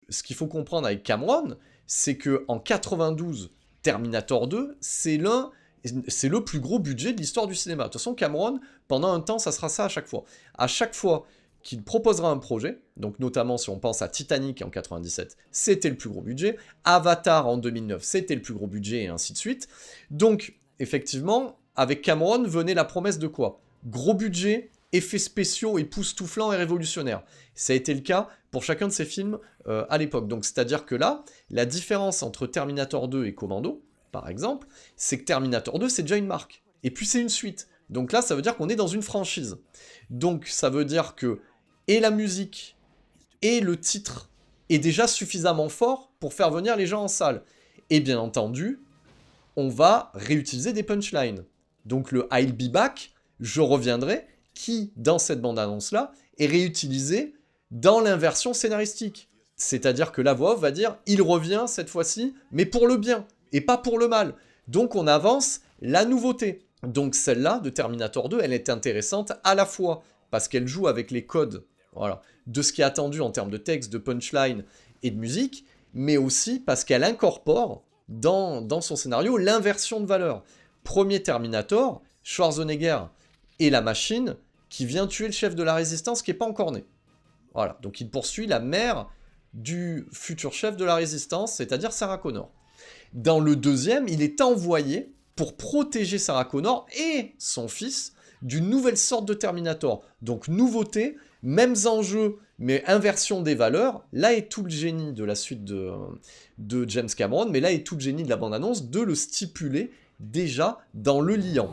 ce qu'il faut comprendre avec Cameron, c'est que en 92, Terminator 2, c'est le plus gros budget de l'histoire du cinéma. De toute façon, Cameron, pendant un temps, ça sera ça à chaque fois. À chaque fois qu'il proposera un projet, donc notamment si on pense à Titanic en 97, c'était le plus gros budget, Avatar en 2009, c'était le plus gros budget, et ainsi de suite. Donc, effectivement, avec Cameron venait la promesse de quoi? Gros budget, effets spéciaux époustouflants et révolutionnaires. Ça a été le cas pour chacun de ces films à l'époque. Donc, c'est-à-dire que là, la différence entre Terminator 2 et Commando, par exemple, c'est que Terminator 2, c'est déjà une marque. Et puis, c'est une suite. Donc là, ça veut dire qu'on est dans une franchise. Donc, ça veut dire que et la musique et le titre est déjà suffisamment fort pour faire venir les gens en salle. Et bien entendu, on va réutiliser des punchlines. Donc le I'll be back, je reviendrai, qui, dans cette bande-annonce-là, est réutilisé dans l'inversion scénaristique. C'est-à-dire que la voix off va dire « il revient cette fois-ci, mais pour le bien, et pas pour le mal ». Donc on avance la nouveauté. Donc celle-là, de Terminator 2, elle est intéressante à la fois parce qu'elle joue avec les codes, voilà, de ce qui est attendu en termes de texte, de punchline et de musique, mais aussi parce qu'elle incorpore dans son scénario l'inversion de valeur. Premier Terminator, Schwarzenegger et la machine qui vient tuer le chef de la résistance qui n'est pas encore né. Voilà, donc il poursuit la mère du futur chef de la résistance, c'est-à-dire Sarah Connor. Dans le deuxième, il est envoyé pour protéger Sarah Connor et son fils d'une nouvelle sorte de Terminator. Donc nouveauté, mêmes enjeux, mais inversion des valeurs. Là est tout le génie de la suite de James Cameron, mais là est tout le génie de la bande-annonce de le stipuler déjà dans le liant.